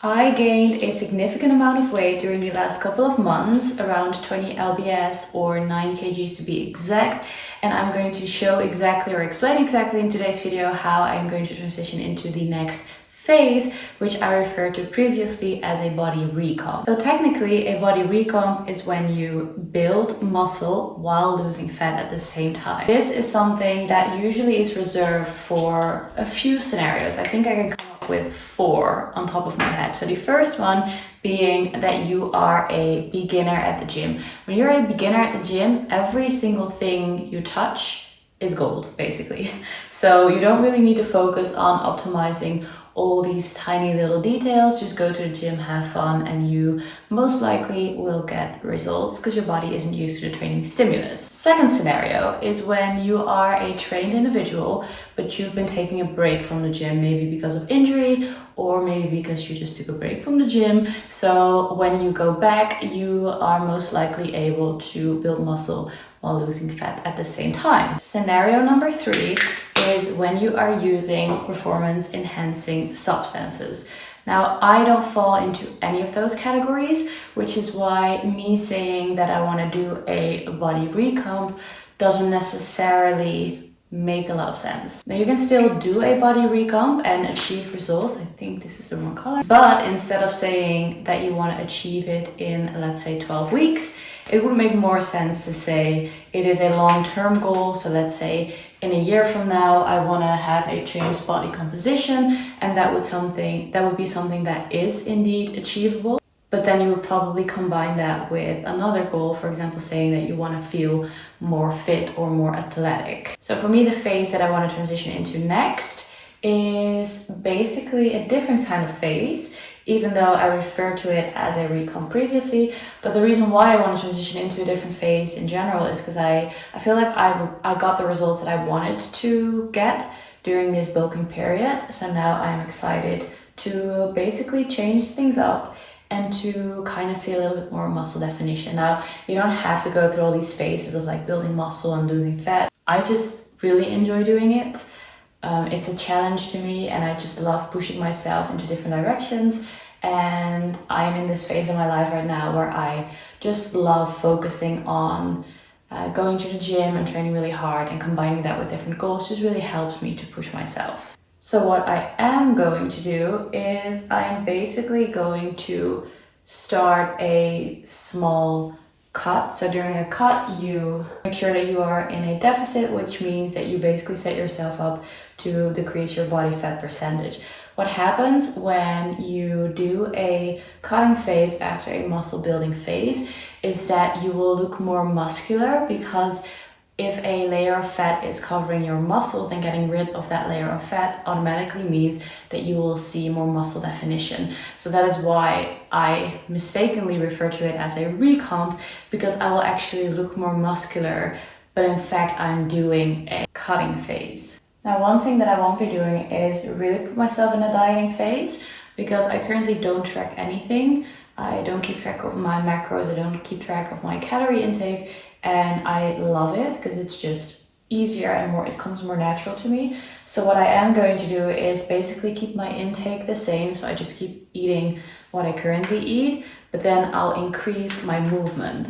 I gained a significant amount of weight during the last couple of months, around 20 lbs or 9 kgs to be exact, and I'm going to show exactly or explain exactly in today's video how I'm going to transition into the next phase, which I referred to previously as a body recomp. So technically a body recomp is when you build muscle while losing fat at the same time. This is something that usually is reserved for a few scenarios. I think I can come up with 4 on top of my head. So the first one being that you are a beginner at the gym. When you're a beginner at the gym, every single thing you touch is gold, basically. So you don't really need to focus on optimizing all these tiny little details. Just go to the gym, have fun, and you most likely will get results because your body isn't used to the training stimulus. Second scenario is when you are a trained individual, but you've been taking a break from the gym, maybe because of injury or maybe because you just took a break from the gym. So when you go back, you are most likely able to build muscle while losing fat at the same time. Scenario number 3 is when you are using performance enhancing substances. Now, I don't fall into any of those categories, which is why me saying that I want to do a body recomp doesn't necessarily make a lot of sense. Now, you can still do a body recomp and achieve results. I think this is the wrong color. But instead of saying that you want to achieve it in, let's say, 12 weeks, it would make more sense to say it is a long-term goal. So let's say in a year from now, I want to have a changed body composition, and that would be something that is indeed achievable. But then you would probably combine that with another goal, for example, saying that you want to feel more fit or more athletic. So for me, the phase that I want to transition into next is basically a different kind of phase, even though I referred to it as a recomp previously. But the reason why I want to transition into a different phase in general is because I feel like I got the results that I wanted to get during this bulking period. So now I'm excited to basically change things up and to kind of see a little bit more muscle definition. Now, you don't have to go through all these phases of like building muscle and losing fat. I just really enjoy doing it. It's a challenge to me, and I just love pushing myself into different directions. And I'm in this phase of my life right now where I just love focusing on going to the gym and training really hard, and combining that with different goals just really helps me to push myself. So what I am going to do is I am basically going to start a small cut. So during a cut, you make sure that you are in a deficit, which means that you basically set yourself up to decrease your body fat percentage. What happens when you do a cutting phase after a muscle building phase is that you will look more muscular, because if a layer of fat is covering your muscles, then getting rid of that layer of fat automatically means that you will see more muscle definition. So that is why I mistakenly refer to it as a recomp, because I will actually look more muscular, but in fact I'm doing a cutting phase. Now, one thing that I won't be doing is really put myself in a dieting phase, because I currently don't track anything. I don't keep track of my macros, I don't keep track of my calorie intake, and I love it because it's just easier and it comes more natural to me. So what I am going to do is basically keep my intake the same. So I just keep eating what I currently eat, but then I'll increase my movement,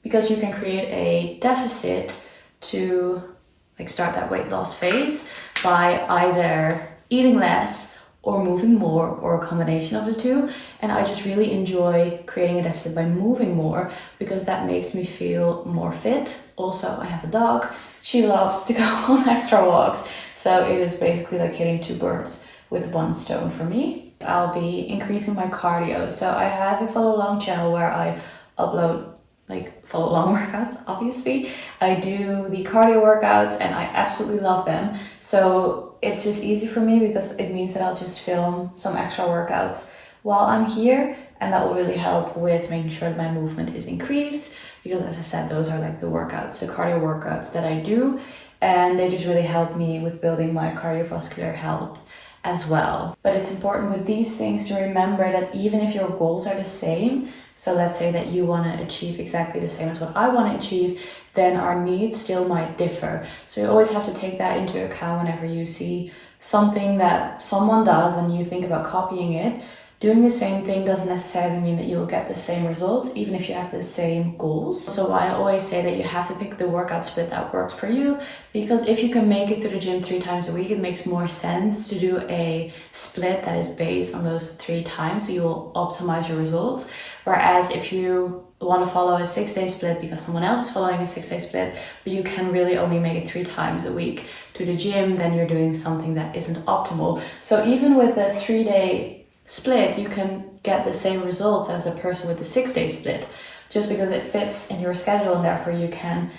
because you can create a deficit to like start that weight loss phase by either eating less or moving more, or a combination of the two. And I just really enjoy creating a deficit by moving more, because that makes me feel more fit. Also, I have a dog. She loves to go on extra walks. So it is basically like hitting 2 birds with 1 stone for me. I'll be increasing my cardio. So I have a follow along channel where I upload like follow along workouts, obviously. I do the cardio workouts and I absolutely love them. So it's just easy for me, because it means that I'll just film some extra workouts while I'm here, and that will really help with making sure that my movement is increased, because as I said, those are like the workouts, the cardio workouts that I do, and they just really help me with building my cardiovascular health as well. But it's important with these things to remember that even if your goals are the same, so let's say that you want to achieve exactly the same as what I want to achieve, then our needs still might differ. So you always have to take that into account whenever you see something that someone does and you think about copying it. Doing the same thing doesn't necessarily mean that you'll get the same results, even if you have the same goals. So I always say that you have to pick the workout split that works for you, because if you can make it to the gym 3 times a week, it makes more sense to do a split that is based on those 3 times, so you will optimize your results. Whereas if you want to follow a 6-day split because someone else is following a 6-day split, but you can really only make it 3 times a week to the gym, then you're doing something that isn't optimal. So even with the 3-day split, you can get the same results as a person with the 6-day split, just because it fits in your schedule and therefore you can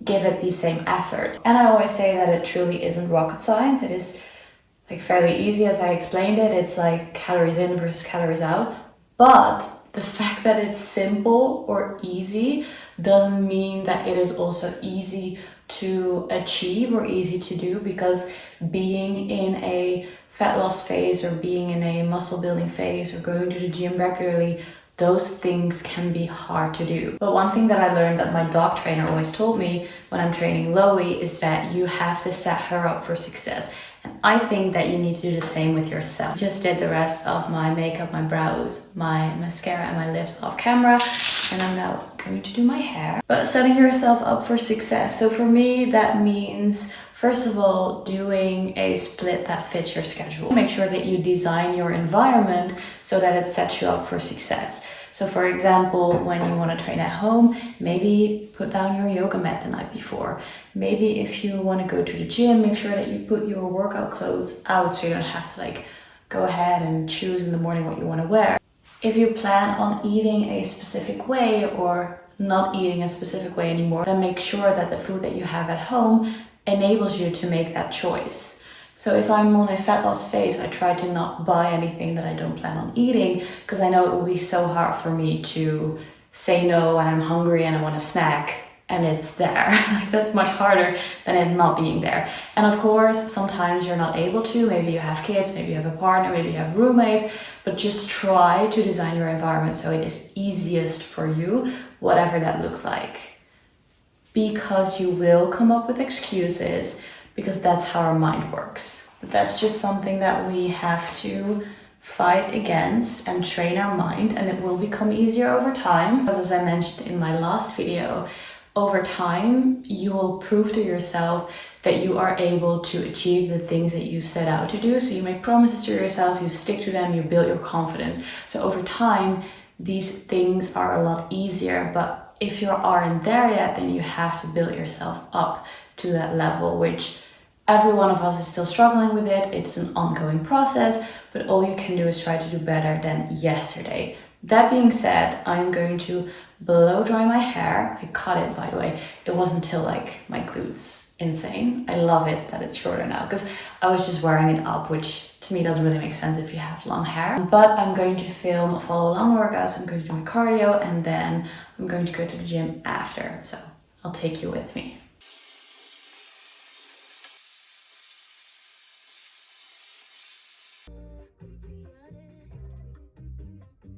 give it the same effort. And I always say that it truly isn't rocket science. It is like fairly easy as I explained it. It's like calories in versus calories out. But the fact that it's simple or easy doesn't mean that it is also easy to achieve or easy to do, because being in a fat loss phase or being in a muscle building phase or going to the gym regularly, those things can be hard to do. But one thing that I learned that my dog trainer always told me when I'm training Loie is that you have to set her up for success. And I think that you need to do the same with yourself. Just did the rest of my makeup, my brows, my mascara and my lips off camera. And I'm now going to do my hair. But setting yourself up for success. So for me, that means, first of all, doing a split that fits your schedule. Make sure that you design your environment so that it sets you up for success. So for example, when you want to train at home, maybe put down your yoga mat the night before. Maybe if you want to go to the gym, make sure that you put your workout clothes out so you don't have to like go ahead and choose in the morning what you want to wear. If you plan on eating a specific way or not eating a specific way anymore, then make sure that the food that you have at home enables you to make that choice. So if I'm on a fat loss phase, I try to not buy anything that I don't plan on eating, because I know it will be so hard for me to say no when I'm hungry and I want a snack and it's there. Like, that's much harder than it not being there. And of course, sometimes you're not able to. Maybe you have kids, maybe you have a partner, maybe you have roommates, but just try to design your environment so it is easiest for you, whatever that looks like. Because you will come up with excuses, because that's how our mind works. But that's just something that we have to fight against and train our mind, and it will become easier over time. Because as I mentioned in my last video, over time you will prove to yourself that you are able to achieve the things that you set out to do. So you make promises to yourself, you stick to them, you build your confidence. So over time, these things are a lot easier. But if you aren't there yet, then you have to build yourself up to that level, which every one of us is still struggling with it. It's an ongoing process, but all you can do is try to do better than yesterday. That being said, I'm going to blow dry my hair. I cut it, by the way. It wasn't till like my glutes. Insane. I love it that it's shorter now, because I was just wearing it up, which to me doesn't really make sense if you have long hair. But I'm going to film a follow along workout, so I'm going to do my cardio and then I'm going to go to the gym after. So I'll take you with me.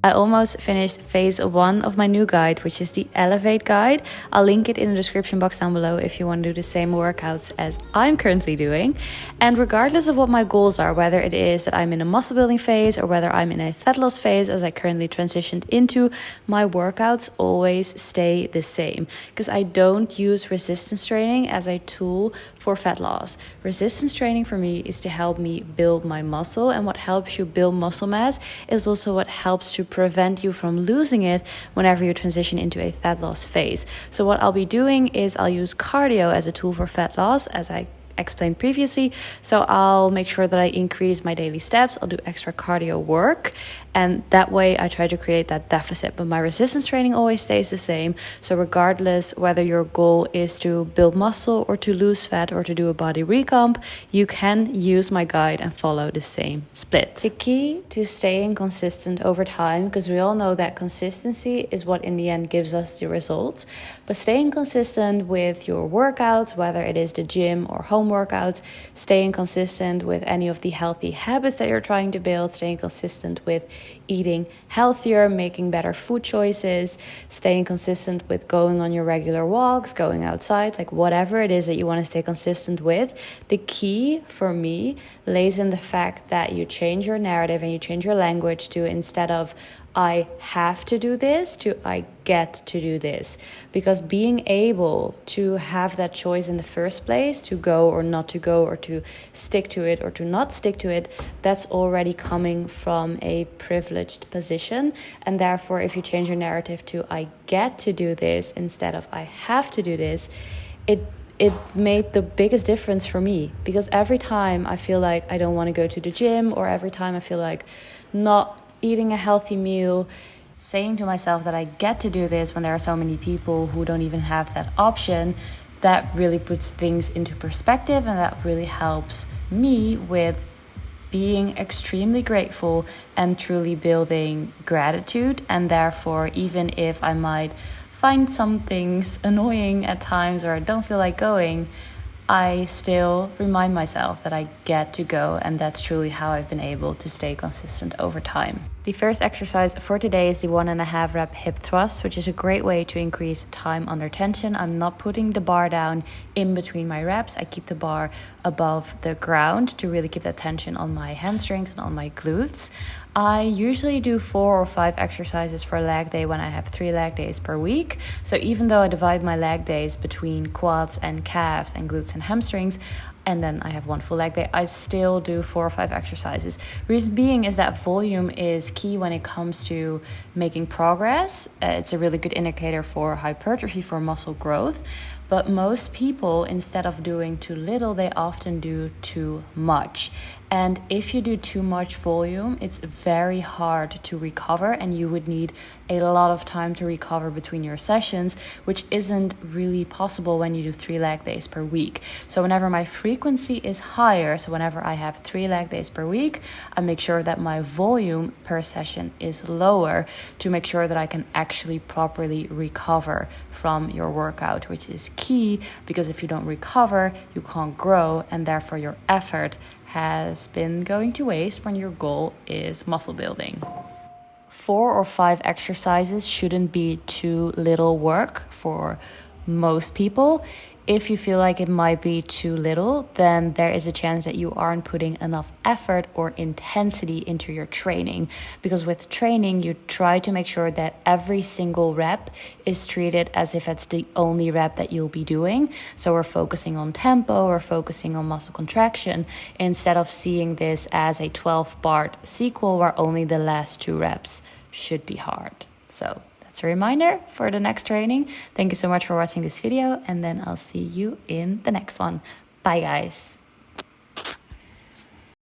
I almost finished phase 1 of my new guide, which is the Elevate guide. I'll link it in the description box down below if you want to do the same workouts as I'm currently doing. And regardless of what my goals are, whether it is that I'm in a muscle building phase or whether I'm in a fat loss phase as I currently transitioned into, my workouts always stay the same, because I don't use resistance training as a tool for fat loss. Resistance training for me is to help me build my muscle, and what helps you build muscle mass is also what helps to prevent you from losing it whenever you transition into a fat loss phase. So what I'll be doing is I'll use cardio as a tool for fat loss, as I explained previously. So I'll make sure that I increase my daily steps. I'll do extra cardio work, and that way I try to create that deficit. But my resistance training always stays the same. So regardless whether your goal is to build muscle or to lose fat or to do a body recomp, you can use my guide and follow the same split. The key to staying consistent over time, because we all know that consistency is what in the end gives us the results, but staying consistent with your workouts, whether it is the gym or home workouts, staying consistent with any of the healthy habits that you're trying to build, staying consistent with eating healthier, making better food choices, staying consistent with going on your regular walks, going outside, like whatever it is that you want to stay consistent with. The key for me lays in the fact that you change your narrative and you change your language to, instead of I have to do this, to I get to do this. Because being able to have that choice in the first place, to go or not to go, or to stick to it or to not stick to it, that's already coming from a privileged position. And therefore, if you change your narrative to I get to do this instead of I have to do this, it made the biggest difference for me. Because every time I feel like I don't want to go to the gym, or every time I feel like not eating a healthy meal, saying to myself that I get to do this when there are so many people who don't even have that option, that really puts things into perspective, and that really helps me with being extremely grateful and truly building gratitude. And therefore, even if I might find some things annoying at times or I don't feel like going, I still remind myself that I get to go, and that's truly how I've been able to stay consistent over time. The first exercise for today is the 1.5 rep hip thrust, which is a great way to increase time under tension. I'm not putting the bar down in between my reps. I keep the bar above the ground to really keep that tension on my hamstrings and on my glutes. I usually do 4 or 5 exercises for leg day when I have 3 leg days per week. So even though I divide my leg days between quads and calves and glutes and hamstrings, and then I have 1 full leg day, I still do 4 or 5 exercises. Reason being is that volume is key when it comes to making progress. It's a really good indicator for hypertrophy, for muscle growth. But most people, instead of doing too little, they often do too much. And if you do too much volume, it's very hard to recover, and you would need a lot of time to recover between your sessions, which isn't really possible when you do 3 leg days per week. So whenever my frequency is higher, so whenever I have 3 leg days per week, I make sure that my volume per session is lower to make sure that I can actually properly recover from your workout, which is key, because if you don't recover, you can't grow, and therefore your effort has been going to waste when your goal is muscle building. 4 or 5 exercises shouldn't be too little work for most people. If you feel like it might be too little, then there is a chance that you aren't putting enough effort or intensity into your training. Because with training, you try to make sure that every single rep is treated as if it's the only rep that you'll be doing. So we're focusing on tempo, we're focusing on muscle contraction, instead of seeing this as a 12-part sequel where only the last 2 reps should be hard. So that's a reminder for the next training. Thank you so much for watching this video, and then I'll see you in the next one. Bye, guys.